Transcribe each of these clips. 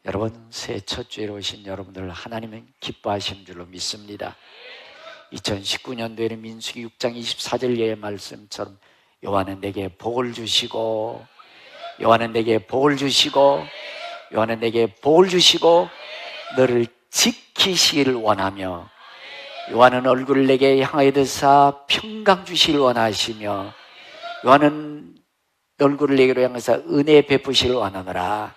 여러분, 새해 첫 주에 오신 여러분들 하나님은 기뻐하시는 줄로 믿습니다. 2019년도에는 민수기 6장 24절의 말씀처럼 여호와는 내게 복을 주시고 여호와는 내게 복을 주시고 여호와는 내게 복을 주시고 너를 지키시기를 원하며 여호와는 얼굴을 내게 향하여 드사 평강 주시기를 원하시며 여호와는 얼굴을 내게로 향해서 은혜 베푸시기를 원하노라.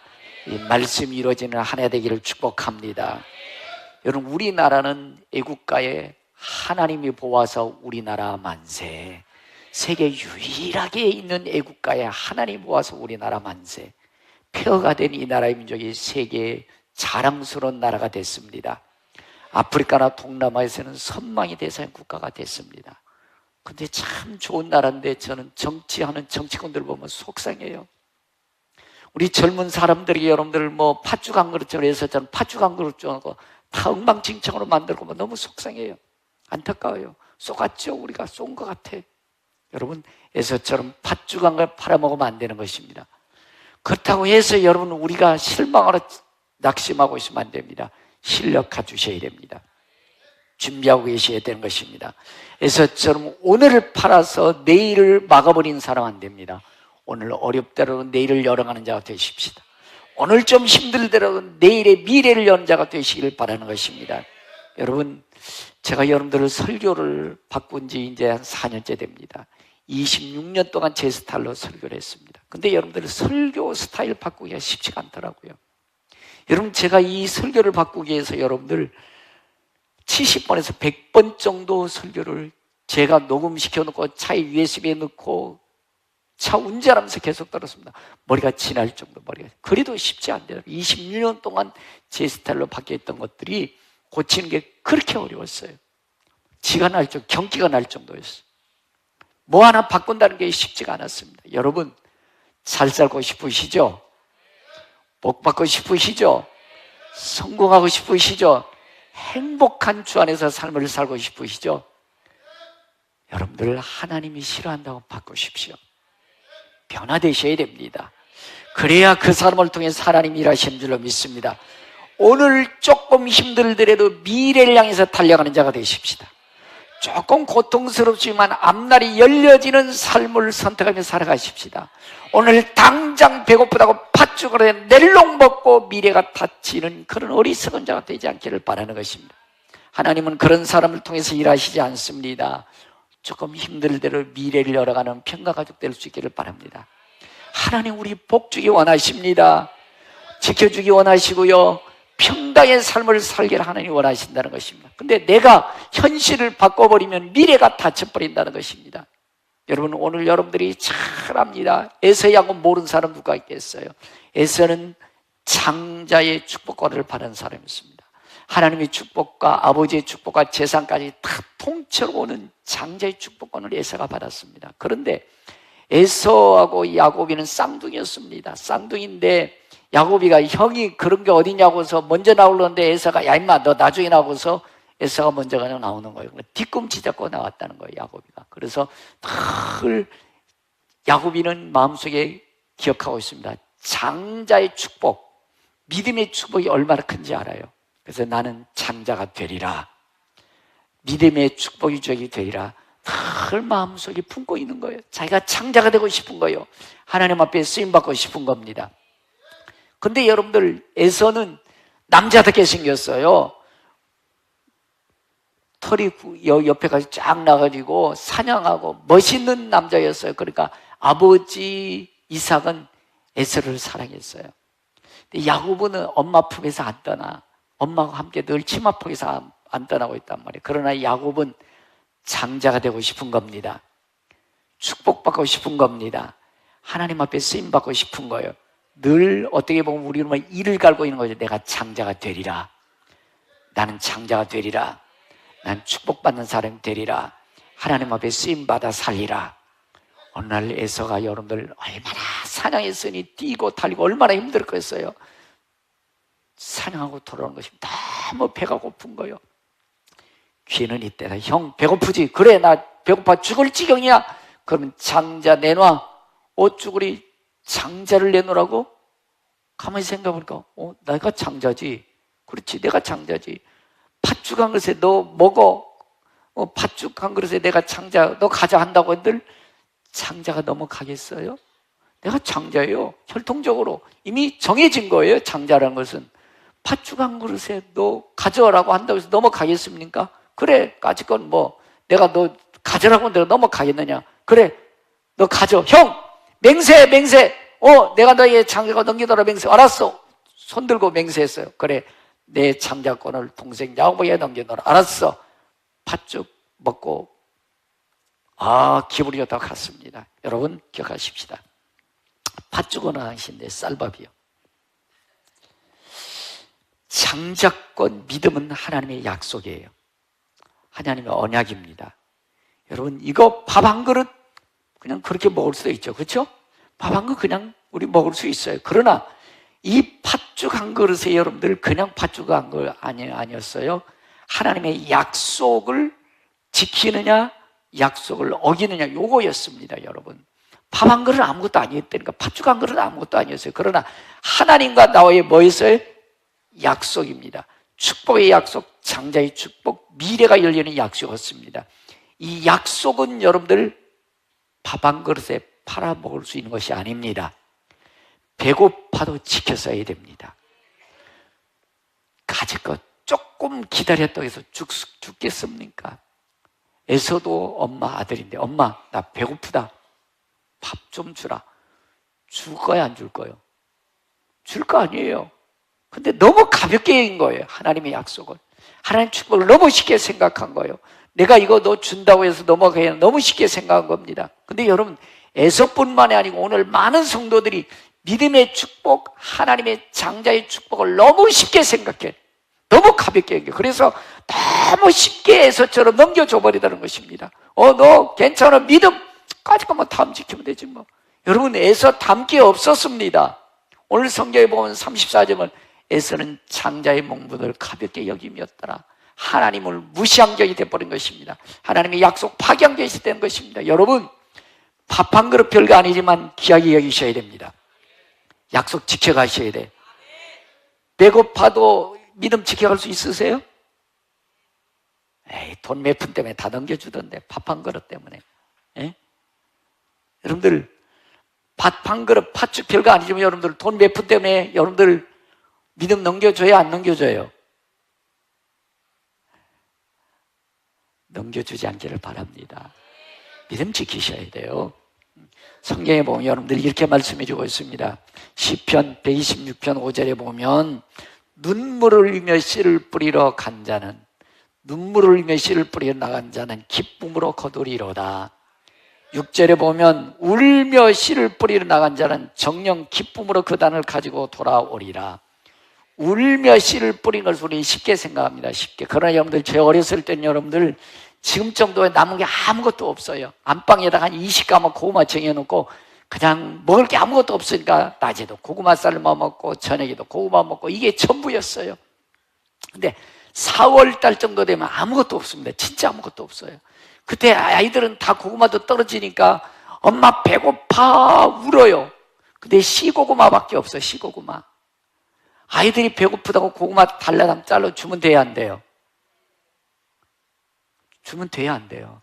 이 말씀이 이루어지는 한 해 되기를 축복합니다. 여러분, 우리나라는 애국가에 하나님이 보아서 우리나라 만세, 세계 유일하게 있는 애국가에 하나님이 보아서 우리나라 만세, 폐허가 된 이 나라의 민족이 세계의 자랑스러운 나라가 됐습니다. 아프리카나 동남아에서는 선망이 대상의 국가가 됐습니다. 근데 참 좋은 나라인데 저는 정치하는 정치권들 보면 속상해요. 우리 젊은 사람들이 여러분들 팥죽 한 그릇처럼 해서 저는 팥죽 한 그릇처럼 다 엉망진창으로 만들고 너무 속상해요. 안타까워요. 쏘갔죠? 우리가 쏜 것 같아. 여러분, 에서처럼 팥죽 한 그릇 팔아먹으면 안 되는 것입니다. 그렇다고 해서 여러분 우리가 실망하러 낙심하고 있으면 안 됩니다. 실력 갖추셔야 됩니다. 준비하고 계셔야 되는 것입니다. 에서처럼 오늘을 팔아서 내일을 막아버리는 사람 안 됩니다. 오늘 어렵더라도 내일을 열어가는 자가 되십시다. 오늘 좀 힘들더라도 내일의 미래를 여는 자가 되시길 바라는 것입니다. 여러분, 제가 여러분들을 설교를 바꾼 지 이제 한 4년째 됩니다. 26년 동안 제 스타일로 설교를 했습니다. 근데 여러분들 설교 스타일 바꾸기가 쉽지가 않더라고요. 여러분, 제가 이 설교를 바꾸기 위해서 여러분들 70번에서 100번 정도 설교를 제가 녹음시켜 놓고 차에 USB에 넣고 차 운전하면서 계속 들었습니다. 머리가 지날 정도, 그래도 쉽지 않대요. 26년 동안 제 스타일로 바뀌었던 것들이 고치는 게 그렇게 어려웠어요. 지가 날 정도, 경기가 날 정도였어요. 뭐 하나 바꾼다는 게 쉽지가 않았습니다. 여러분, 잘 살고 싶으시죠? 복 받고 싶으시죠? 성공하고 싶으시죠? 행복한 주 안에서 삶을 살고 싶으시죠? 여러분들 하나님이 싫어한다고 바꾸십시오. 변화되셔야 됩니다. 그래야 그 사람을 통해서 하나님이 일하시는 줄로 믿습니다. 오늘 조금 힘들더라도 미래를 향해서 달려가는 자가 되십시다. 조금 고통스럽지만 앞날이 열려지는 삶을 선택하며 살아가십시다. 오늘 당장 배고프다고 팥죽을 해 낼록 먹고 미래가 닫히는 그런 어리석은 자가 되지 않기를 바라는 것입니다. 하나님은 그런 사람을 통해서 일하시지 않습니다. 조금 힘들대로 미래를 열어가는 평가가족 될 수 있기를 바랍니다. 하나님 우리 복주기 원하십니다. 지켜주기 원하시고요, 평강의 삶을 살기를 하나님 원하신다는 것입니다. 근데 내가 현실을 바꿔버리면 미래가 닫혀버린다는 것입니다. 여러분, 오늘 여러분들이 잘 압니다. 에서야고 모르는 사람 누가 있겠어요? 에서는 장자의 축복권을 받은 사람이었습니다. 하나님의 축복과 아버지의 축복과 재산까지 다 통째로 오는 장자의 축복권을 에서가 받았습니다. 그런데 에서하고 야곱이는 쌍둥이였습니다. 쌍둥이인데 야곱이가 형이 그런 게 어디냐고서 먼저 나오려는데 에서가 야 임마 너 나중에 나오고서 에서가 먼저 그냥 나오는 거예요. 뒤꿈치 잡고 나왔다는 거예요, 야곱이가. 그래서 늘 야곱이는 마음속에 기억하고 있습니다. 장자의 축복, 믿음의 축복이 얼마나 큰지 알아요. 그래서 나는 장자가 되리라, 믿음의 축복이 저기 되리라 늘 마음속에 품고 있는 거예요. 자기가 장자가 되고 싶은 거예요. 하나님 앞에 쓰임받고 싶은 겁니다. 근데 여러분들, 에서는 남자답게 생겼어요. 털이 옆에까지 쫙 나가지고 사냥하고 멋있는 남자였어요. 그러니까 아버지 이삭은 에서를 사랑했어요. 근데 야곱은 엄마 품에서 안 떠나, 엄마와 함께 늘 치마폭에서 안 떠나고 있단 말이에요. 그러나 야곱은 장자가 되고 싶은 겁니다. 축복받고 싶은 겁니다. 하나님 앞에 쓰임받고 싶은 거예요. 늘 어떻게 보면 우리는 이를 갈고 있는 거죠. 내가 장자가 되리라, 나는 장자가 되리라, 난 축복받는 사람이 되리라, 하나님 앞에 쓰임받아 살리라. 어느 날 에서가 여러분들 얼마나 사냥했으니 뛰고 달리고 얼마나 힘들었겠어요. 사냥하고 돌아오는 것이 너무 배가 고픈 거예요. 귀는 이때다. 형 배고프지? 그래 나 배고파 죽을 지경이야. 그러면 장자 내놔. 어쭈구리 장자를 내놓으라고? 가만히 생각해보니까 내가 창자지. 그렇지, 내가 창자지. 팥죽 한 그릇에 너 먹어. 팥죽 한 그릇에 내가 창자, 너 가자 한다고 한들 창자가 넘어가겠어요? 내가 창자예요. 혈통적으로 이미 정해진 거예요. 창자라는 것은. 팥죽 한 그릇에 너 가져라고 한다고 해서 넘어가겠습니까? 그래, 까짓건 내가 너 가져라고 내가 넘어가겠느냐? 그래, 너 가져. 형, 맹세. 내가 너의 창자가 넘기더라 맹세. 알았어. 손 들고 맹세했어요. 그래, 내 창자권을 동생 야곱에게 넘겨놓으라. 알았어. 팥죽 먹고 기분이 좋다고 갔습니다. 여러분 기억하십시다. 팥죽은 하나님인데 쌀밥이요. 창자권 믿음은 하나님의 약속이에요. 하나님의 언약입니다. 여러분 이거 밥 한 그릇 그냥 그렇게 먹을 수도 있죠. 그렇죠? 밥 한 그릇 그냥 우리 먹을 수 있어요. 그러나 이 팥죽 한 그릇에 여러분들 그냥 팥죽 한 거 아니었어요. 하나님의 약속을 지키느냐 약속을 어기느냐 요거였습니다. 여러분 밥 한 그릇은 아무것도 아니었다니까. 팥죽 한 그릇은 아무것도 아니었어요. 그러나 하나님과 나와의 뭐였어요? 약속입니다. 축복의 약속, 장자의 축복, 미래가 열리는 약속이었습니다. 이 약속은 여러분들 밥 한 그릇에 팔아 먹을 수 있는 것이 아닙니다. 배고파도 지켰어야 됩니다. 가지껏 조금 기다렸다고 해서 죽겠습니까? 에서도 엄마 아들인데 엄마 나 배고프다. 밥 좀 주라. 줄 거야 안 줄 거요? 줄 거 아니에요. 근데 너무 가볍게 인 거예요. 하나님의 약속을. 하나님 축복을 너무 쉽게 생각한 거예요. 내가 이거 너 준다고 해서 넘어가야 너무 쉽게 생각한 겁니다. 근데 여러분 에서뿐만이 아니고 오늘 많은 성도들이 믿음의 축복, 하나님의 장자의 축복을 너무 쉽게 생각해. 너무 가볍게 여겨. 그래서 너무 쉽게 에서처럼 넘겨줘 버리다는 것입니다. 너 괜찮아. 믿음까지 다음 지키면 되지 뭐. 여러분 에서 담기 없었습니다. 오늘 성경에 보면 34절은 에서는 장자의 몽분을 가볍게 여김이었더라. 하나님을 무시한 격이 되어버린 것입니다. 하나님의 약속 파기한 격이 된 것입니다. 여러분 밥 한 그릇 별거 아니지만 귀하게 여기셔야 됩니다. 약속 지켜가셔야 돼. 배고파도 믿음 지켜갈 수 있으세요? 돈 몇 푼 때문에 다 넘겨주던데 밥 한 그릇 때문에. 여러분들 밥 한 그릇 팥죽 별거 아니지만 여러분들 돈 몇 푼 때문에 여러분들 믿음 넘겨줘야 안 넘겨줘요? 넘겨주지 않기를 바랍니다. 믿음 지키셔야 돼요. 성경에 보면 여러분들 이렇게 말씀해 주고 있습니다. 시편 126편 5절에 보면 눈물을 흘리며 씨를 뿌리러 간 자는 눈물을 흘리며 씨를 뿌리러 나간 자는 기쁨으로 거두리로다. 6절에 보면 울며 씨를 뿌리러 나간 자는 정녕 기쁨으로 그 단을 가지고 돌아오리라. 울며 씨를 뿌린 것을 우리 쉽게 생각합니다. 쉽게. 그러나 여러분들 제 어렸을 때는 여러분들 지금 정도에 남은 게 아무것도 없어요. 안방에다가 한 20가마 고구마 쟁여놓고 그냥 먹을 게 아무것도 없으니까 낮에도 고구마 삶아 먹고 저녁에도 고구마 먹고 이게 전부였어요. 근데 4월달 정도 되면 아무것도 없습니다. 진짜 아무것도 없어요. 그때 아이들은 다 고구마도 떨어지니까 엄마 배고파 울어요. 근데 씨고구마밖에 없어요. 씨고구마. 아이들이 배고프다고 고구마 달라당 잘라 주면 돼야 안 돼요? 주면 돼야 안 돼요?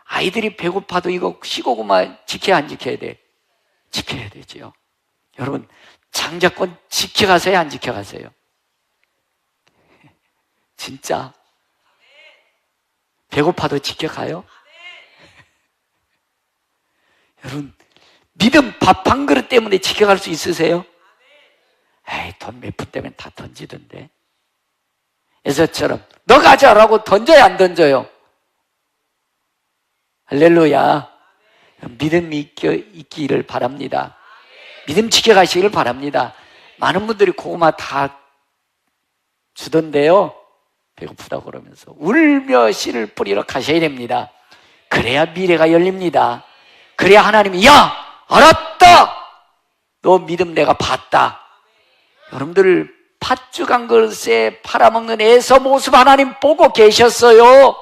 아이들이 배고파도 이거 씨고구마 지켜야 안 지켜야 돼? 지켜야 되죠. 여러분 장자권 지켜가세요 안 지켜가세요? 진짜 배고파도 지켜가요? 여러분 믿음 밥 한 그릇 때문에 지켜갈 수 있으세요? 돈 몇 푼 때문에 다 던지던데. 에서처럼 너 가져라고 던져야 안 던져요? 할렐루야. 믿음이 있기를 바랍니다. 믿음 지켜가시기를 바랍니다. 많은 분들이 고구마 다 주던데요, 배고프다고 그러면서 울며 씨를 뿌리러 가셔야 됩니다. 그래야 미래가 열립니다. 그래야 하나님이 야 알았다, 너 믿음 내가 봤다. 여러분들 팥죽 한 그릇에 팔아먹는 에서 모습 하나님 보고 계셨어요.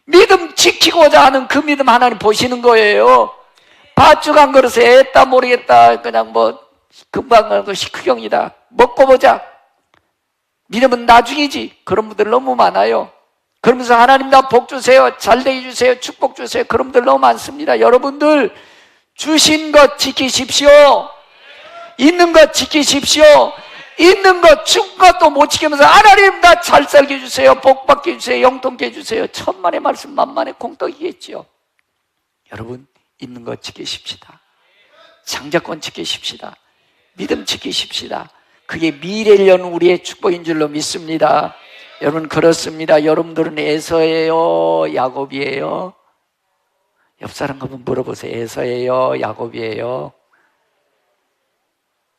믿음 지키고자 하는 그 믿음 하나님 보시는 거예요. 팥죽 한 그릇에 애따 모르겠다 그냥 금방 가는 것이 크경이다. 먹고 보자. 믿음은 나중이지. 그런 분들 너무 많아요. 그러면서 하나님 나 복 주세요. 잘되게 주세요. 축복 주세요. 그런 분들 너무 많습니다. 여러분들 주신 것 지키십시오. 있는 것 지키십시오. 있는 것, 준 것도 못 지키면서 하나님 나 잘 살게 해주세요. 복 받게 해주세요. 영통케 해주세요. 천만의 말씀 만만의 공덕이겠죠. 여러분 있는 것 지키십시다. 장자권 지키십시다. 믿음 지키십시다. 그게 미래를 여는 우리의 축복인 줄로 믿습니다. 여러분 그렇습니다. 여러분들은 에서예요? 야곱이에요? 옆 사람 한번 물어보세요. 에서예요? 야곱이에요?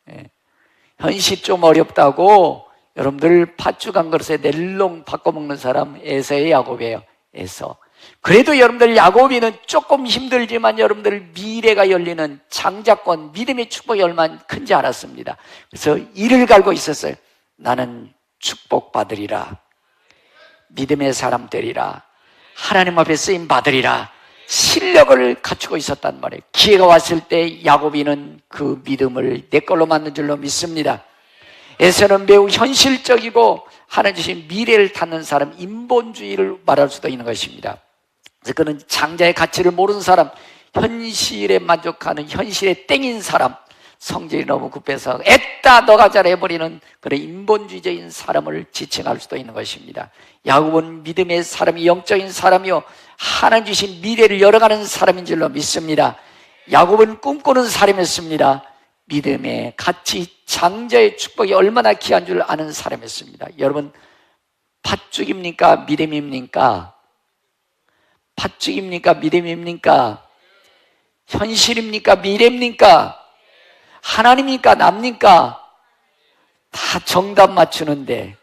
네. 현실 좀 어렵다고 여러분들 팥죽 한 그릇에 낼롱 바꿔먹는 사람 에서의 야곱이에요. 에서. 그래도 여러분들 야곱이는 조금 힘들지만 여러분들 미래가 열리는 장자권 믿음의 축복이 얼마나 큰지 알았습니다. 그래서 이를 갈고 있었어요. 나는 축복받으리라. 믿음의 사람 되리라. 하나님 앞에 쓰임 받으리라. 실력을 갖추고 있었단 말이에요. 기회가 왔을 때 야곱이는 그 믿음을 내 걸로 만든 줄로 믿습니다. 에서는 매우 현실적이고 하나님 주신 미래를 갖는 사람, 인본주의를 말할 수도 있는 것입니다. 그래서 그는 장자의 가치를 모르는 사람, 현실에 만족하는 현실에 땡인 사람, 성질이 너무 급해서 애따 너가 잘해버리는 그런 인본주의적인 사람을 지칭할 수도 있는 것입니다. 야곱은 믿음의 사람이 영적인 사람이요 하나님 주신 미래를 열어가는 사람인 줄로 믿습니다. 야곱은 꿈꾸는 사람이었습니다. 믿음의 가치, 장자의 축복이 얼마나 귀한 줄 아는 사람이었습니다. 여러분 팥죽입니까? 믿음입니까? 팥죽입니까? 믿음입니까? 현실입니까? 미래입니까? 하나님입니까? 납니까? 다 정답 맞추는데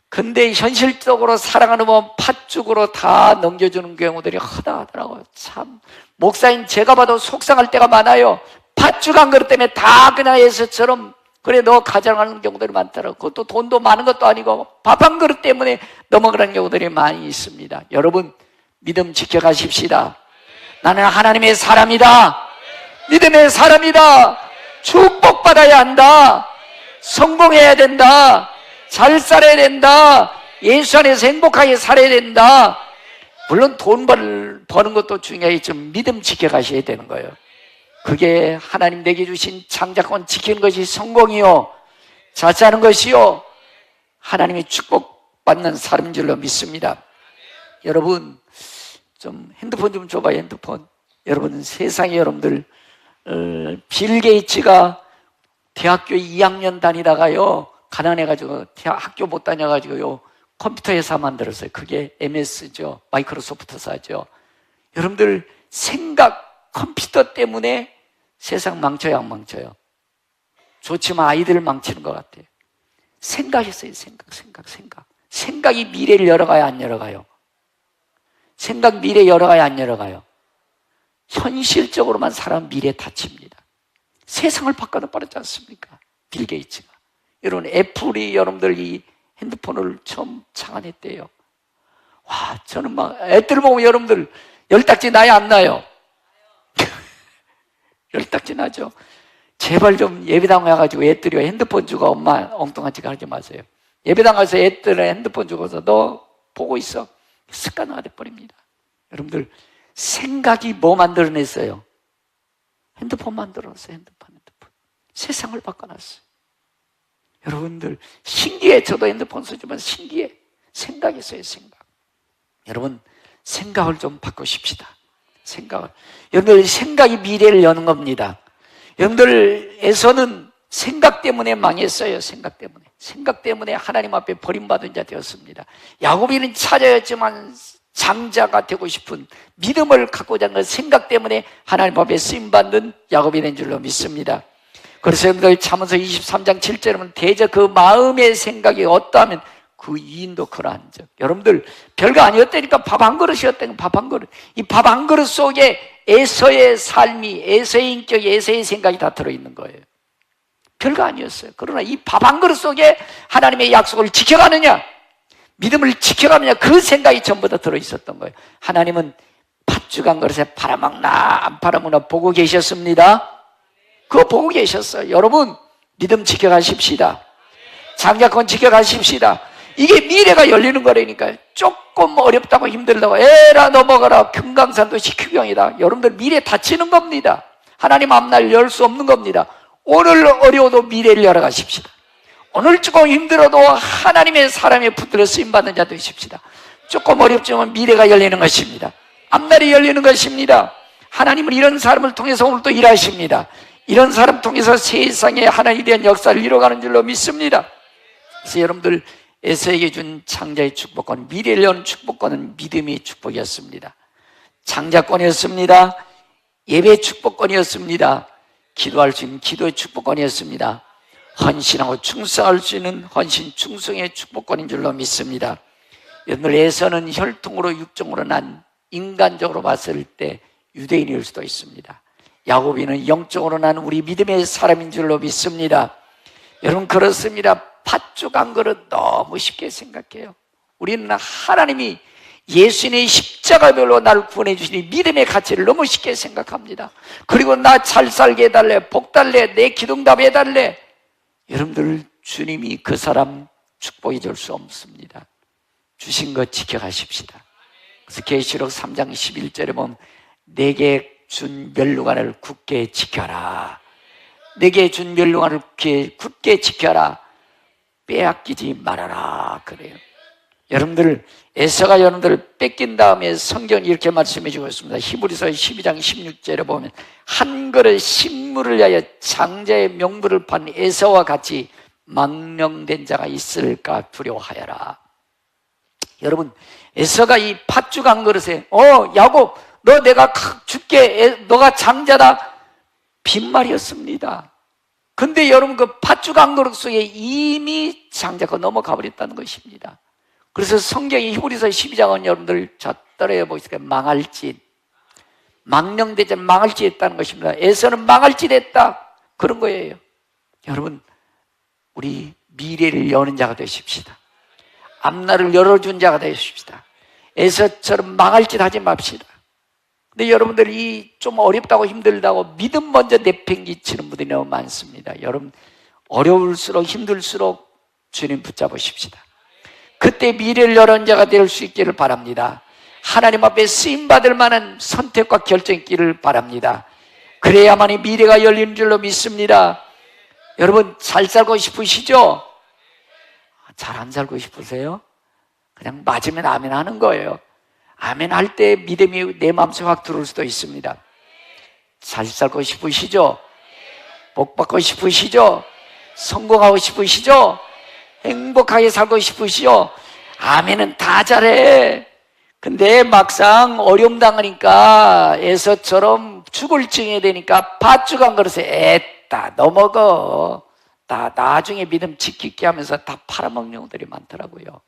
근데 현실적으로 살아가는 건 팥죽으로 다 넘겨주는 경우들이 허다하더라고요. 참 목사님 제가 봐도 속상할 때가 많아요. 팥죽 한 그릇 때문에 다 그냥 예수처럼 그래 너 가져가는 경우들이 많더라고요. 그것도 돈도 많은 것도 아니고 밥 한 그릇 때문에 넘어가는 경우들이 많이 있습니다. 여러분 믿음 지켜가십시다. 나는 하나님의 사람이다. 믿음의 사람이다. 축복받아야 한다. 성공해야 된다. 잘 살아야 된다. 예수 안에서 행복하게 살아야 된다. 물론 돈 버는 것도 중요하지만 믿음 지켜가셔야 되는 거예요. 그게 하나님 내게 주신 장자권 지키는 것이 성공이요 잘 사는 것이요 하나님의 축복받는 사람인 줄로 믿습니다. 여러분 좀 핸드폰 좀 줘봐요. 핸드폰. 여러분 세상에 여러분들 빌 게이츠가 대학교 2학년 다니다가요 가난해가지고 학교 못 다녀가지고요 컴퓨터 회사 만들었어요. 그게 MS죠. 마이크로소프트사죠. 여러분들 생각 컴퓨터 때문에 세상 망쳐요 안 망쳐요? 좋지만 아이들을 망치는 것 같아요. 생각했어요. 생각. 생각이 미래를 열어가요 안 열어가요? 생각 미래 열어가요 안 열어가요? 현실적으로만 살아면 미래 다칩니다. 세상을 바꿔버렸지 않습니까? 빌 게이츠가. 여러분 애플이 여러분들 이 핸드폰을 처음 창안했대요. 와 저는 막 애들 보면 여러분들 열딱지 나요 안 나요? 열딱지 나죠. 제발 좀 예배당 와가지고 애들이 핸드폰 주고 엄마 엉뚱한 짓 하지 마세요. 예배당 가서 애들은 핸드폰 주고서 너 보고 있어. 습관화가 돼버립니다. 여러분들 생각이 뭐 만들어냈어요? 핸드폰 만들어놨어요. 핸드폰. 세상을 바꿔놨어요. 여러분들 신기해. 저도 핸드폰 쓰지만 신기해. 생각이 있어요. 생각. 여러분 생각을 좀 바꾸십시다. 생각을. 여러분들 생각이 미래를 여는 겁니다. 여러분들에서는 생각 때문에 망했어요. 생각 때문에 하나님 앞에 버림받은 자 되었습니다. 야곱이는 차자였지만 장자가 되고 싶은 믿음을 갖고자 하는 생각 때문에 하나님 앞에 쓰임받는 야곱이 된 줄로 믿습니다. 그래서 여러분들 잠언서 23장 7절에 보면 대저 그 마음의 생각이 어떠하면 그 이인도 그러한즉. 여러분들 별거 아니었다니까. 밥 한 그릇이었다니까. 밥 한 그릇. 이 밥 한 그릇 속에 에서의 삶이, 에서의 인격이, 에서의 생각이 다 들어있는 거예요. 별거 아니었어요. 그러나 이 밥 한 그릇 속에 하나님의 약속을 지켜가느냐, 믿음을 지켜가느냐, 그 생각이 전부 다 들어있었던 거예요. 하나님은 팥죽 한 그릇에 팔아먹나 안 팔아먹나 보고 계셨습니다. 그거 보고 계셨어요. 여러분, 믿음 지켜가십시다. 장자권 지켜가십시다. 이게 미래가 열리는 거라니까요. 조금 어렵다고 힘들다고 에라 넘어가라 금강산도 식후경이다. 여러분들 미래 닫히는 겁니다. 하나님 앞날 열 수 없는 겁니다. 오늘 어려워도 미래를 열어가십시다. 오늘 조금 힘들어도 하나님의 사람에 붙들어 쓰임받는 자 되십시다. 조금 어렵지만 미래가 열리는 것입니다. 앞날이 열리는 것입니다. 하나님은 이런 사람을 통해서 오늘 또 일하십니다. 이런 사람 통해서 세상에 하나님에 대한 역사를 이뤄가는 줄로 믿습니다. 그래서 여러분들 에서에게 준 장자의 축복권, 미래를 여는 축복권은 믿음의 축복이었습니다. 장자권이었습니다. 예배 축복권이었습니다. 기도할 수 있는 기도의 축복권이었습니다. 헌신하고 충성할 수 있는 헌신 충성의 축복권인 줄로 믿습니다. 여러분들 에서는 혈통으로 육종으로 난 인간적으로 봤을 때 유대인일 수도 있습니다. 야곱이는 영적으로 난 우리 믿음의 사람인 줄로 믿습니다. 여러분 그렇습니다. 팥죽 한 그릇 너무 쉽게 생각해요. 우리는 하나님이 예수님의 십자가별로 나를 구원해 주시니 믿음의 가치를 너무 쉽게 생각합니다. 그리고 나 잘 살게 해달래, 복 달래, 내 기도응답 해달래. 여러분들 주님이 그 사람 축복해 줄 수 없습니다. 주신 것 지켜가십시다. 그래서 계시록 3장 11절에 보면 내게 준 멸류관을 굳게 지켜라. 내게 준 멸류관을 굳게 지켜라. 빼앗기지 말아라 그래요. 여러분들 에서가 여러분들을 뺏긴 다음에 성경이 이렇게 말씀해 주고 있습니다. 히브리서 12장 16절에 보면 한 그릇 식물을 위하여 장자의 명분을 판 에서와 같이 망령된 자가 있을까 두려워하여라. 여러분 에서가 이 팥죽 한 그릇에 야곱 너 내가 줄게 너가 장자다 빈말이었습니다. 근데 여러분 그 팥죽 한 그릇 속에 이미 장자가 넘어가 버렸다는 것입니다. 그래서 성경이 히브리서 12장은 여러분들 저 따라해 보시니까 망할 짓, 망령되지 망할 짓 했다는 것입니다. 에서는 망할 짓 했다 그런 거예요. 여러분 우리 미래를 여는 자가 되십시다. 앞날을 열어준 자가 되십시다. 에서처럼 망할 짓 하지 맙시다. 근데 여러분들이 좀 어렵다고 힘들다고 믿음 먼저 내팽개치는 분들이 너무 많습니다. 여러분 어려울수록 힘들수록 주님 붙잡으십시다. 그때 미래를 여는 자가 될 수 있기를 바랍니다. 하나님 앞에 쓰임받을 만한 선택과 결정이 있기를 바랍니다. 그래야만이 미래가 열리는 줄로 믿습니다. 여러분 잘 살고 싶으시죠? 잘 안 살고 싶으세요? 그냥 맞으면 아멘 하는 거예요. 아멘 할 때 믿음이 내 마음속에 확 들어올 수도 있습니다. 잘 살고 싶으시죠? 복 받고 싶으시죠? 성공하고 싶으시죠? 행복하게 살고 싶으시죠? 아멘은 다 잘해. 근데 막상 어려움 당하니까 에서처럼 죽을 징해야 되니까 팥죽 한 그릇에 애따 넘어가. 다 나중에 믿음 지키게 하면서 다 팔아먹는 경우들이 많더라고요.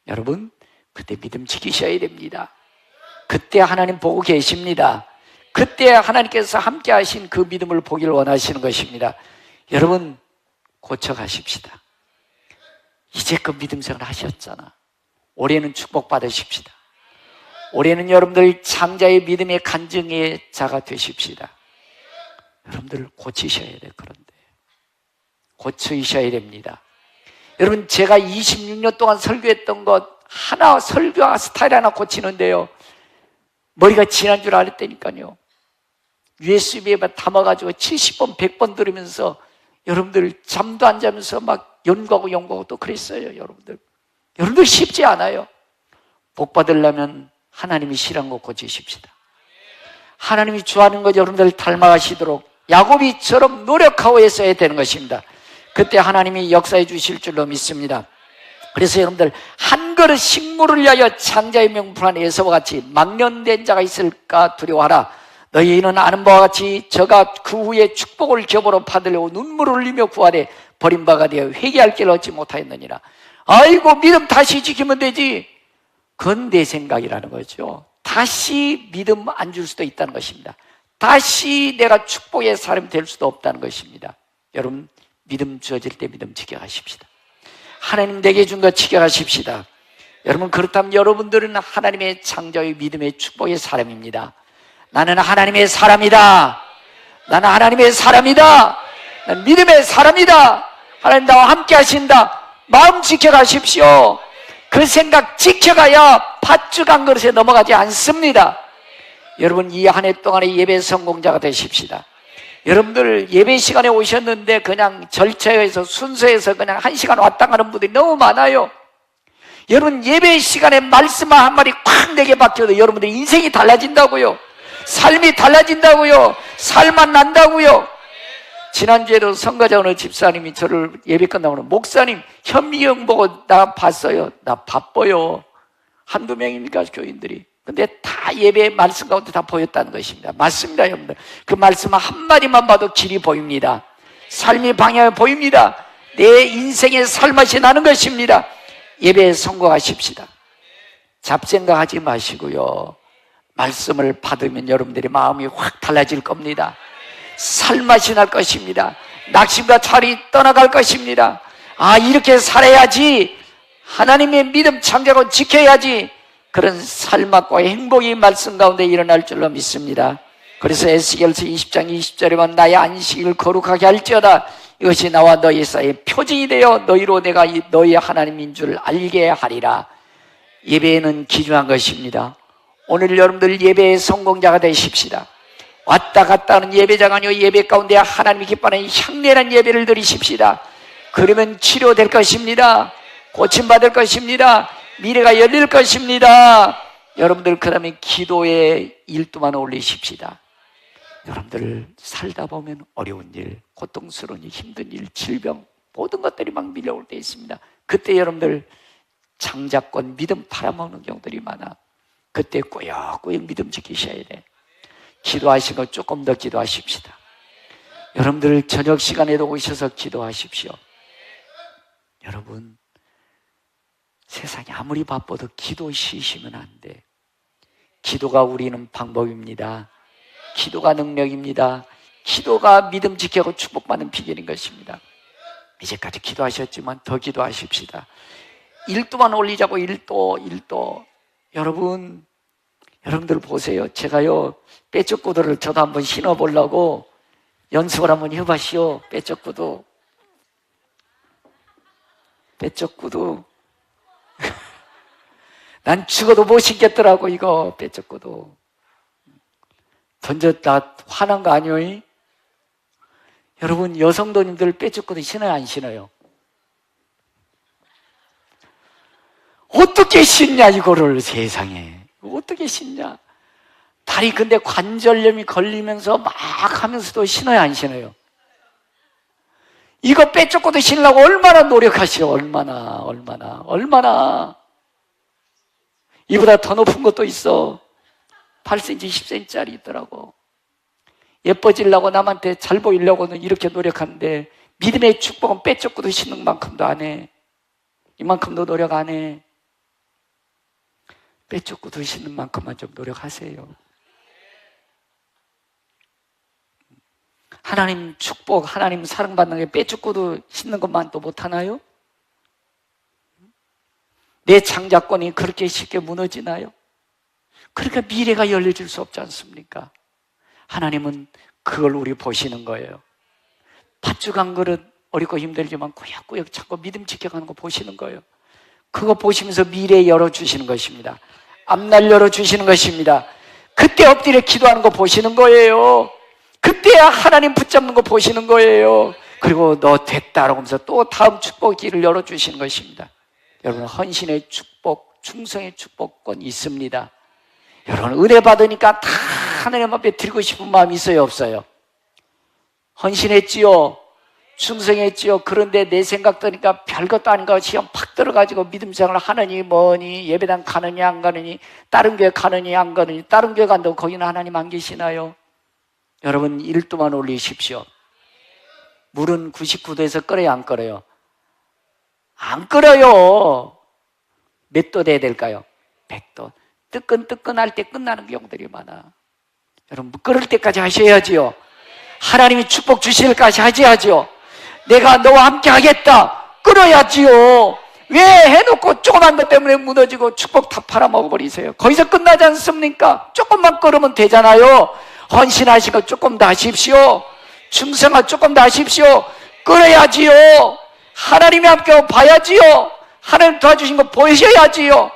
여러분 그때 믿음 지키셔야 됩니다. 그때 하나님 보고 계십니다. 그때 하나님께서 함께 하신 그 믿음을 보기를 원하시는 것입니다. 여러분 고쳐가십시다. 이제 그 믿음 생활 하셨잖아. 올해는 축복받으십시다. 올해는 여러분들 장자의 믿음의 간증의 자가 되십시다. 여러분들 고치셔야 돼. 그런데 고치셔야 됩니다. 여러분 제가 26년 동안 설교했던 것 하나 설교 스타일 하나 고치는데요 머리가 지난 줄 알았다니까요. USB에 담아가지고 70번 100번 들으면서 여러분들 잠도 안 자면서 막 연구하고 또 그랬어요. 여러분들 쉽지 않아요. 복 받으려면 하나님이 싫어하는 거 고치십시다. 하나님이 좋아하는 거 여러분들 닮아가시도록 야곱이처럼 노력하고 했어야 되는 것입니다. 그때 하나님이 역사해 주실 줄로 믿습니다. 그래서 여러분들 한 그릇 식물을 위하여 장자의 명분한 에서와 같이 망령된 자가 있을까 두려워하라. 너희는 아는 바와 같이 저가 그 후에 축복을 겹으로 받으려고 눈물을 흘리며 구하되 버림바가 되어 회개할 길을 얻지 못하였느니라. 아이고 믿음 다시 지키면 되지. 그건 내 생각이라는 거죠. 다시 믿음 안 줄 수도 있다는 것입니다. 다시 내가 축복의 사람이 될 수도 없다는 것입니다. 여러분 믿음 주어질 때 믿음 지켜가십시다. 하나님 내게 준 것 지켜가십시다. 여러분 그렇다면 여러분들은 하나님의 창조의 믿음의 축복의 사람입니다. 나는 하나님의 사람이다. 나는 하나님의 사람이다. 나는 믿음의 사람이다. 하나님 나와 함께 하신다. 마음 지켜가십시오. 그 생각 지켜가야 팥죽 한 그릇에 넘어가지 않습니다. 여러분, 이 한 해 동안의 예배 성공자가 되십시다. 여러분들 예배 시간에 오셨는데 그냥 절차에서 순서에서 그냥 1시간 왔다 가는 분들이 너무 많아요. 여러분, 예배 시간에 말씀 한 마디 콱 내게 박혀도 여러분들 인생이 달라진다고요. 삶이 달라진다고요. 살만 난다고요. 지난주에도 성가자 어느 집사님이 저를 예배 끝나고 목사님 현미경 보고 나 봤어요. 나 바빠요. 한두 명입니까 교인들이. 근데 다 예배 말씀 가운데 다 보였다는 것입니다. 맞습니다 여러분들. 그 말씀 한마디만 봐도 길이 보입니다. 삶의 방향이 보입니다. 내 인생의 살맛이 나는 것입니다. 예배에 성공하십시다. 잡생각하지 마시고요. 말씀을 받으면 여러분들의 마음이 확 달라질 겁니다. 살맛이 날 것입니다. 낙심과 탈이 떠나갈 것입니다. 아, 이렇게 살아야지. 하나님의 믿음 창조하고 지켜야지. 그런 살맛과 행복이 말씀 가운데 일어날 줄로 믿습니다. 그래서 에스겔서 20장 20절에 보면 나의 안식일을 거룩하게 할지어다. 이것이 나와 너희 사이의 표징이 되어 너희로 내가 너희의 하나님인 줄 알게 하리라. 예배에는 기중한 것입니다. 오늘 여러분들 예배의 성공자가 되십시다. 왔다 갔다 하는 예배자가 아니고 예배 가운데 하나님이 기뻐하는 향례란 예배를 드리십시다. 그러면 치료될 것입니다. 고침받을 것입니다. 미래가 열릴 것입니다. 여러분들 그 다음에 기도에 일도만 올리십시다. 여러분들 살다 보면 어려운 일, 고통스러운 일, 힘든 일, 질병 모든 것들이 막 밀려올 때 있습니다. 그때 여러분들 장자권 믿음 팔아먹는 경우들이 많아. 그때 꾸역꾸역 믿음 지키셔야 돼. 기도하시고 조금 더 기도하십시다. 여러분들 저녁 시간에도 오셔서 기도하십시오. 여러분, 세상이 아무리 바빠도 기도 쉬시면 안 돼. 기도가 우리는 방법입니다. 기도가 능력입니다. 기도가 믿음 지키고 축복받는 비결인 것입니다. 이제까지 기도하셨지만 더 기도하십시다. 1도만 올리자고 1도. 여러분들 보세요. 제가요, 빼쪽구두를 저도 한번 신어보려고 연습을 한번 해봐시오. 빼쪽구두. 난 죽어도 못 신겠더라고, 이거, 빼쪽구두. 던졌다 화난 거 아니에요? 여러분, 여성도님들 빼쪽구두 신어요, 안 신어요? 어떻게 신냐, 이거를 세상에. 어떻게 신냐? 다리 근데 관절염이 걸리면서 막 하면서도 신어요, 안 신어요? 이거 빼쫓고도 신으려고 얼마나 노력하시오. 얼마나. 이보다 더 높은 것도 있어. 8cm, 10cm짜리 있더라고. 예뻐지려고 남한테 잘 보이려고는 이렇게 노력하는데 믿음의 축복은 빼쫓고도 신는 만큼도 안 해. 이만큼도 노력 안 해. 빼쫓고도 신는 만큼만 좀 노력하세요. 하나님 축복, 하나님 사랑받는 게 빼쫓고도 신는 것만 또 못하나요? 내 창자권이 그렇게 쉽게 무너지나요? 그러니까 미래가 열려질 수 없지 않습니까? 하나님은 그걸 우리 보시는 거예요. 팥죽 한 그릇 어렵고 힘들지만 꾸역꾸역 자꾸 믿음 지켜가는 거 보시는 거예요. 그거 보시면서 미래 열어주시는 것입니다. 앞날 열어주시는 것입니다. 그때 엎드려 기도하는 거 보시는 거예요. 그때야 하나님 붙잡는 거 보시는 거예요. 그리고 너 됐다라고 하면서 또 다음 축복 길을 열어주시는 것입니다. 여러분, 헌신의 축복, 충성의 축복권 있습니다. 여러분, 은혜 받으니까 다 하나님 앞에 드리고 싶은 마음이 있어요, 없어요? 헌신했지요, 충성했지요. 그런데 내 생각 드니까 별것도 아닌 거 시험 팍 들어가지고 믿음 생활을 하느니 뭐니, 예배당 가느니 안 가느니, 다른 교회 가느니 안 가느니, 다른 교회 간다고 거기는 하나님 안 계시나요? 여러분, 1도만 올리십시오. 물은 99도에서 끓어요, 안 끓어요? 안 끓어요. 몇 도 돼야 될까요? 100도. 뜨끈뜨끈할 때 끝나는 경우들이 많아. 여러분, 끓을 때까지 하셔야지요. 하나님이 축복 주실 때까지 하셔야지요. 내가 너와 함께 하겠다. 끓어야지요. 왜 해놓고 조그만 것 때문에 무너지고 축복 다 팔아먹어버리세요? 거기서 끝나지 않습니까? 조금만 끓으면 되잖아요. 헌신하신 거 조금 더 하십시오. 충성을 조금 더 하십시오. 그래야지요. 하나님이 함께 봐야지요. 하나님 도와주신 거 보셔야지요.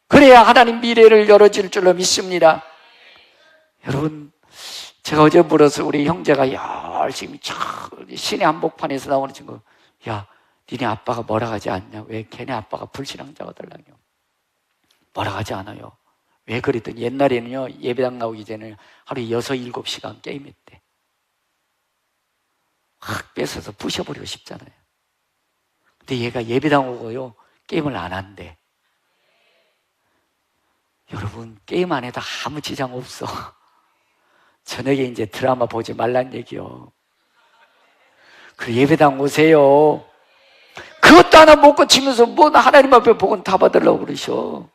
그래야 하나님 미래를 열어줄 줄로 믿습니다. 여러분, 제가 어제 물어서 우리 형제가 열심히 신의 한복판에서 나오는 친구, 야, 니네 아빠가 뭐라 하지 않냐? 왜 걔네 아빠가 불신앙자거들랑요? 뭐라 하지 않아요? 왜 그랬더니 옛날에는요, 예배당 나오기 전에 하루에 6, 7시간 게임했대. 확 뺏어서 부셔버리고 싶잖아요. 근데 얘가 예배당 오고요, 게임을 안 한대. 여러분, 게임 안 해도 아무 지장 없어. 저녁에 이제 드라마 보지 말란 얘기요. 그리고 예배당 오세요. 그것도 하나 못 고치면서 뭐 하나님 앞에 복은 다 받으려고 그러셔.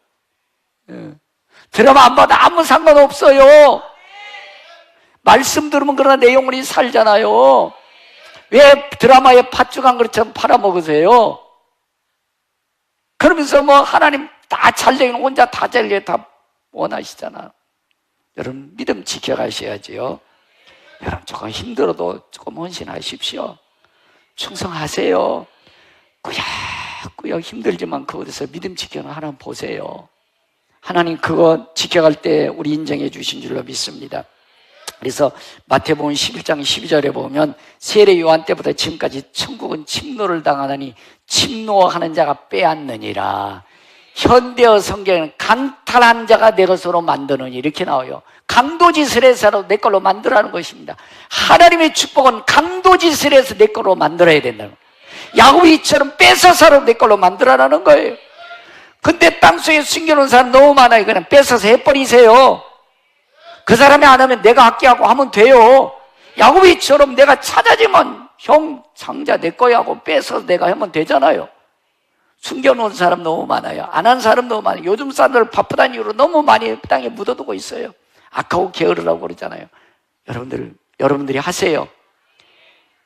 드라마 안 봐도 아무 상관없어요. 말씀 들으면 그러나 내 영혼이 살잖아요. 왜 드라마에 팥죽한 것처럼 팔아먹으세요? 그러면서 뭐 하나님 다 잘되기는 혼자 다 잘되게 다 원하시잖아. 여러분, 믿음 지켜가셔야지요. 여러분, 조금 힘들어도 조금 헌신하십시오. 충성하세요. 꾸역꾸역 힘들지만 그곳에서 믿음 지켜는 하나님 보세요. 하나님 그거 지켜갈 때 우리 인정해 주신 줄로 믿습니다. 그래서 마태복음 11장 12절에 보면 세례 요한 때부터 지금까지 천국은 침노를 당하느니 침노하는 자가 빼앗느니라. 현대어 성경에는 강탈한 자가 내 것으로 만드느니 이렇게 나와요. 강도짓을 해서라도 내 걸로 만들라는 것입니다. 하나님의 축복은 강도짓을 해서 내 걸로 만들어야 된다는 거예요. 야곱이처럼 뺏어서라도 내 걸로 만들어라는 거예요. 근데 땅속에 숨겨놓은 사람 너무 많아요. 그냥 뺏어서 해버리세요. 그 사람이 안 하면 내가 할게 하고 하면 돼요. 야곱이처럼 내가 찾아지면 형 장자 내 거야 하고 뺏어서 내가 하면 되잖아요. 숨겨놓은 사람 너무 많아요. 안 한 사람 너무 많아요. 요즘 사람들 바쁘다는 이유로 너무 많이 땅에 묻어두고 있어요. 악하고 게으르라고 그러잖아요. 여러분들이 하세요.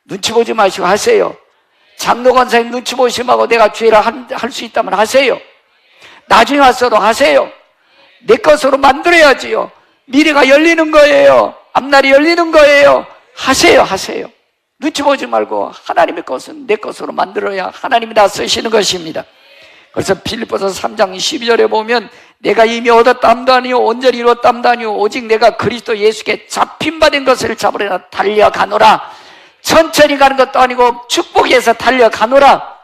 눈치 보지 마시고 하세요. 장로 권사님 눈치 보시면 하고 내가 죄를 할 수 있다면 하세요. 나중에 와서도 하세요. 내 것으로 만들어야지요. 미래가 열리는 거예요. 앞날이 열리는 거예요. 하세요. 눈치 보지 말고 하나님의 것은 내 것으로 만들어야 하나님이 다 쓰시는 것입니다. 그래서 빌립보서 3장 12절에 보면 내가 이미 얻었담도 아니요 온전히 이루었담도 아니요 오직 내가 그리스도 예수께 잡힌바된 것을 잡으려나 달려가노라. 천천히 가는 것도 아니고 축복해서 달려가노라.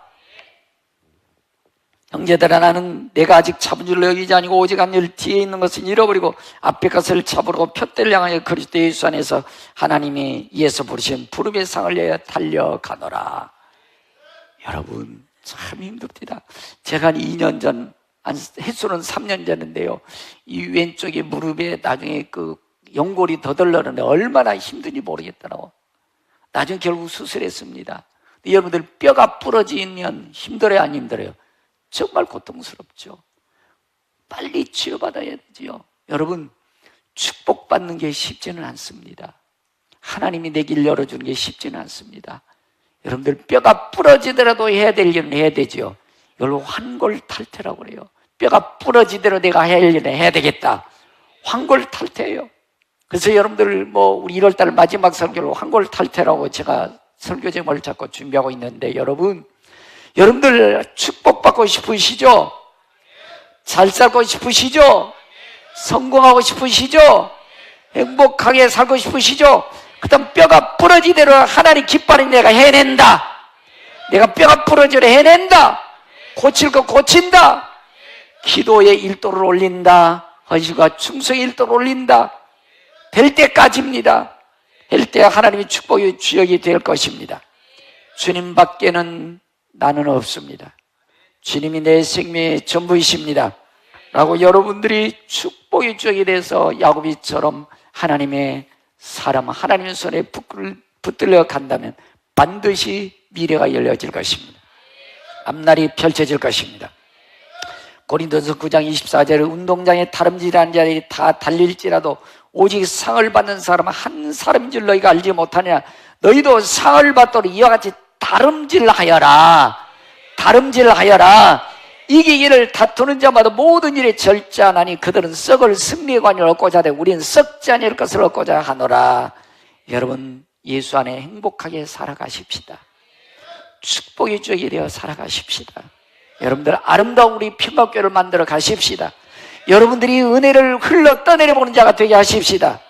형제들아, 나는 내가 아직 잡은 줄로 여기지 아니고 오직 한 일 뒤에 있는 것을 잃어버리고 앞에 것을 잡으려고 푯대를 향하여 그리스도 예수 안에서 하나님이 이에서 부르신 부름의 상을 위하여 달려가노라. 여러분, 참 힘듭니다. 제가 한 2년 전, 횟수는 3년 전인데요, 이 왼쪽에 무릎에 나중에 그 연골이 더 들렀는데 얼마나 힘든지 모르겠더라고. 나중에 결국 수술했습니다. 여러분들 뼈가 부러지면 힘들어요, 안 힘들어요? 정말 고통스럽죠. 빨리 치유받아야 되지요. 여러분, 축복받는 게 쉽지는 않습니다. 하나님이 내 길 열어주는 게 쉽지는 않습니다. 여러분들 뼈가 부러지더라도 해야 될 일은 해야 되죠. 이걸 환골탈태라고 그래요. 뼈가 부러지더라도 내가 해야 할 일은 해야 되겠다. 환골탈태예요. 그래서 여러분들 우리 1월달 마지막 설교로 환골탈태라고 제가 설교 제목을 잡고 준비하고 있는데, 여러분들 축복받고 싶으시죠? 잘 살고 싶으시죠? 성공하고 싶으시죠? 행복하게 살고 싶으시죠? 그 다음 뼈가 부러지대로 하나님 기뻐하는 내가 해낸다. 내가 뼈가 부러지려 해낸다. 고칠 거 고친다. 기도의 1도를 올린다. 헌신과 충성의 1도를 올린다. 될 때까지입니다. 될 때 하나님의 축복의 주역이 될 것입니다. 주님 밖에는 나는 없습니다. 주님이 내 생명의 전부이십니다 라고 여러분들이 축복의 주역이 돼서 야곱이처럼 하나님의 사람, 하나님의 손에 붙들려 간다면 반드시 미래가 열려질 것입니다. 앞날이 펼쳐질 것입니다. 고린도서 9장 24절에 운동장에 다름질하는 자들이 다 달릴지라도 오직 상을 받는 사람은 한 사람인 줄 너희가 알지 못하냐. 너희도 상을 받도록 이와 같이 다름질하여라. 이기기를 다투는 자마다 모든 일에 절제하나니 그들은 썩을 승리의 관을 얻고자 하되 우리는 썩지 아니할 것을 얻고자 하노라. 여러분, 예수 안에 행복하게 살아가십시다. 축복의 주역이 되어 살아가십시다. 여러분들 아름다운 우리 평화교회를 만들어 가십시다. 여러분들이 은혜를 흘러 떠내려보는 자가 되게 하십시다.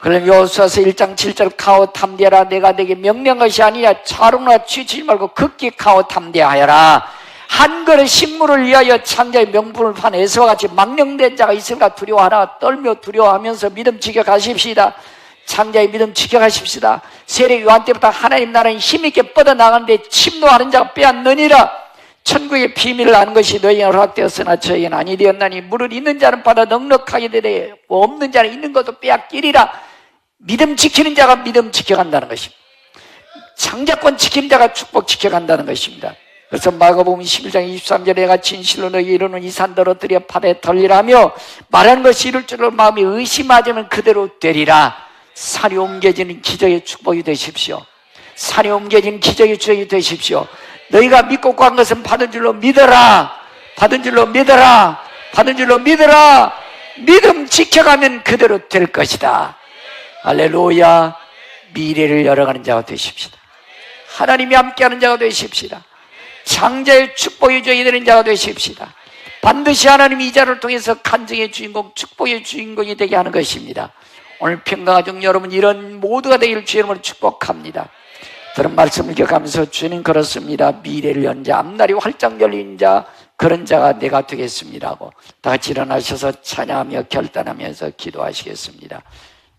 그러면 여호수아서 1장 7절 가오 탐대하라. 내가 내게 명령한 것이 아니냐. 차롱나 취치지 말고 극히 가오 탐대하여라. 한 그릇 식물을 위하여 창자의 명분을 판 에서와 같이 망령된 자가 있을까 두려워하나. 떨며 두려워하면서 믿음 지켜가십시다. 창자의 믿음 지켜가십시다. 세례 요한 때부터 하나님 나라는 힘있게 뻗어나가는데 침노하는 자가 빼앗느니라. 천국의 비밀을 아는 것이 너희에게 허락되었으나 저희에게는 아니 되었나니 물을 있는 자는 받아 넉넉하게 되되 없는 자는 있는 것도 빼앗기리라. 믿음 지키는 자가 믿음 지켜간다는 것입니다. 창자권 지키는 자가 축복 지켜간다는 것입니다. 그래서 마가복음 11장 23절에 내가 진실로 너희에게 이르노니 이 산 떨어뜨려 바다에 던리라며 말하는 것이 이룰 줄로 마음이 의심하자면 그대로 되리라. 산이 옮겨지는 기적의 축복이 되십시오. 산이 옮겨지는 기적의 축복이 되십시오. 너희가 믿고 구한 것은 받은 줄로 믿어라. 받은 줄로 믿어라. 받은 줄로 믿어라. 믿음 지켜가면 그대로 될 것이다. 할렐루야. 미래를 열어가는 자가 되십시다. 하나님이 함께하는 자가 되십시다. 창자의 축복의 주인이 되는 자가 되십시다. 반드시 하나님이 이 자를 통해서 간증의 주인공, 축복의 주인공이 되게 하는 것입니다. 오늘 평강가족 여러분, 이런 모두가 되기를 주의 이름으로 축복합니다. 그런 말씀을 기억하면서 주님 그렇습니다. 미래를 연 자, 앞날이 활짝 열린 자, 그런 자가 내가 되겠습니다 하고 다 같이 일어나셔서 찬양하며 결단하면서 기도하시겠습니다.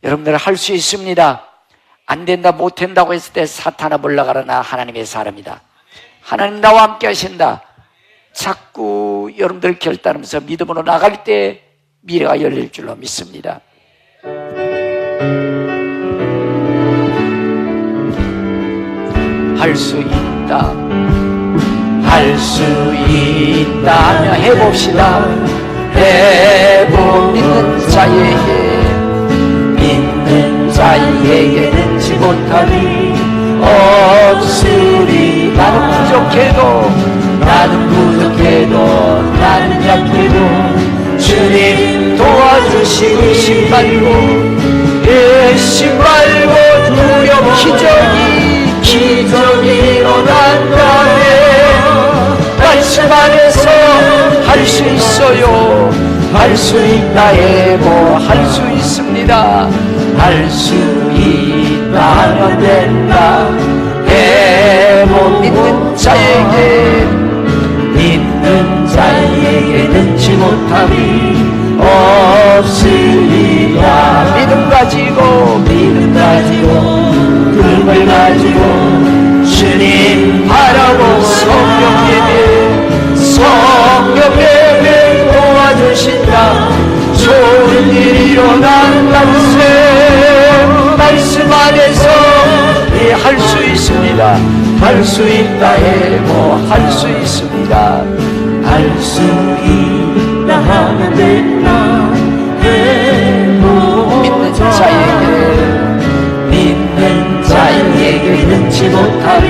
여러분들 할 수 있습니다. 안 된다 못된다고 했을 때 사탄아 물러가라. 나 하나님의 사람이다. 하나님 나와 함께 하신다. 자꾸 여러분들 결단하면서 믿음으로 나갈 때 미래가 열릴 줄로 믿습니다. 할 수 있다. 할 수 있다 하며 해봅시다. 믿는 자에게 능지 못하니 없으리. 나는 부족해도 나는 약해도 주님 도와주시고 의심 말고 두려워. 기적이 일어난다네. 말씀 안에서 할 수 있어요. 할 수 있다 해보 할 수 있습니다. 할 수 있다 하면 된다 해보. 믿는 자에게 능치 못함이 없으리라. 믿음 가지고 꿈을 가지고 주님 바라고 성령 예배 도와주신다. 좋은 일이 일어난다세. 말씀 안에서 할 수 있습니다. 할 수 있다 해고 할 수 있습니다. 할 수 있다 하면 된다 해고. 믿는 자에게 능치 못함이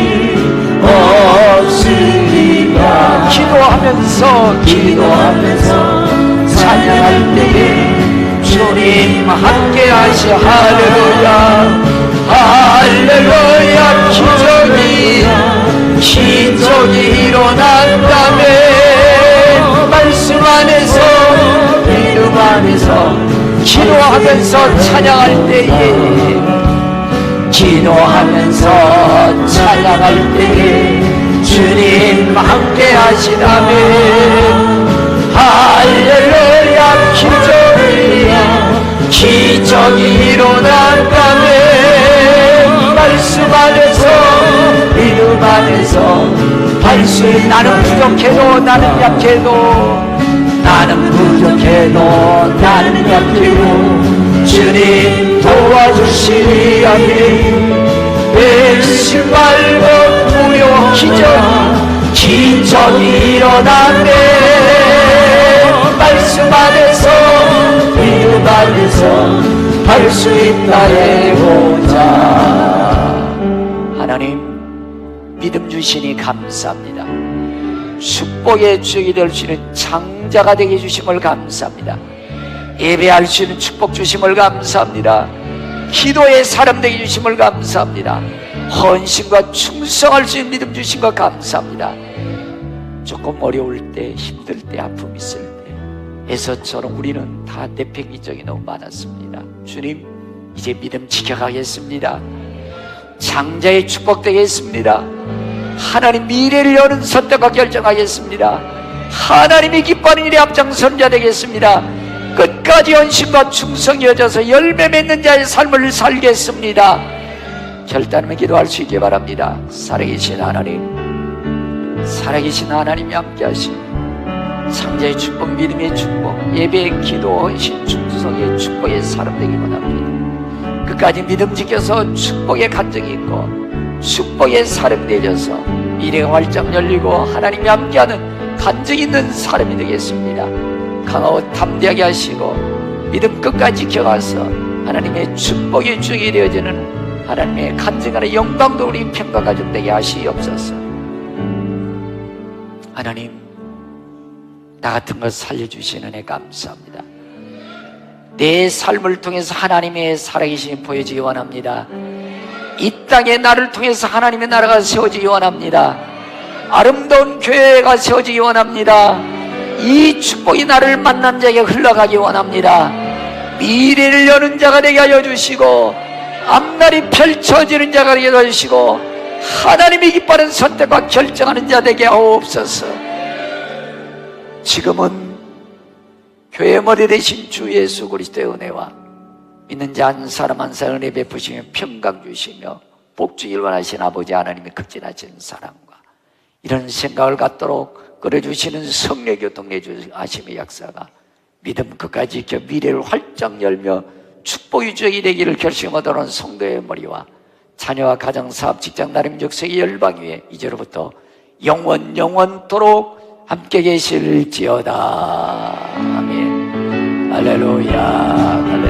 없으리라. 기도하면서 찬양할 때에 주님 함께 하시. 할렐루야 할렐루야. 기적이 일어난다며. 말씀 안에서 믿음 안에서 기도하면서 찬양할 때에 주님 함께 하시다며. 할렐루야. 기적이 일어난다며. 말씀 안에서 믿음 안에서 할 수 있는. 나는 부족해도 나는 약해도 주님 도와주시리. 아멘. 의심 말고 두려워. 기적이 일어나네. 말씀 안에서 믿음 안에서 할 수 있다 해보자. 하나님 믿음 주시니 감사합니다. 축복의 주역이 될 수 있는 장자가 되게 해주심을 감사합니다. 예배할 수 있는 축복 주심을 감사합니다. 기도의 사람 되게 해주심을 감사합니다. 헌신과 충성할 수 있는 믿음 주신 것 감사합니다. 조금 어려울 때, 힘들 때, 아픔 있을 때 에서처럼 우리는 다 내팽이 적이 너무 많았습니다. 주님, 이제 믿음 지켜가겠습니다. 장자의 축복 되겠습니다. 하나님 미래를 여는 선택과 결정하겠습니다. 하나님이 기뻐하는 일에 앞장선 자 되겠습니다. 끝까지 헌신과 충성이 이어져서 열매 맺는 자의 삶을 살겠습니다. 결단하며 기도할 수 있게 바랍니다. 살아계신 하나님, 살아계신 하나님이 함께 하시고 장자의 축복, 믿음의 축복, 예배의 기도, 헌신, 충성의 축복의 사람 되기 원합니다. 끝까지 믿음 지켜서 축복의 간증이 있고 축복의 사람이 되어져서 미래가 활짝 열리고 하나님이 함께하는 간증이 있는 사람이 되겠습니다. 강하고 담대하게 하시고 믿음 끝까지 지켜가서 하나님의 축복의 주역이 되어지는 하나님의 간증하는 영광도 우리 평가 가족 되게 하시옵소서. 하나님, 나 같은 것 살려주시는 애 감사합니다. 내 삶을 통해서 하나님의 살아계심이 보여지기 원합니다. 이 땅에 나를 통해서 하나님의 나라가 세워지기 원합니다. 아름다운 교회가 세워지기 원합니다. 이 축복이 나를 만난 자에게 흘러가기 원합니다. 미래를 여는 자가 되게 하여 주시고 앞날이 펼쳐지는 자가 되게 하여 주시고 하나님이 기뻐하는 선택과 결정하는 자 되게 하옵소서. 지금은 교회 머리 대신 주 예수 그리스도의 은혜와 믿는 자 한 사람 한 사람 은혜 베푸시며 평강 주시며 복주길 원하신 아버지 하나님의 극진하신 사랑과 이런 생각을 갖도록 끌어주시는 성령 교통 내주하심의 역사가 믿음 끝까지 지켜 미래를 활짝 열며 축복의 주역이 되기를 결심하도록 하는 성도의 머리와 자녀와 가정, 사업, 직장, 나름 역사의 열방 위에 이제로부터 영원토록 함께 계실지어다. 아멘. 할렐루야.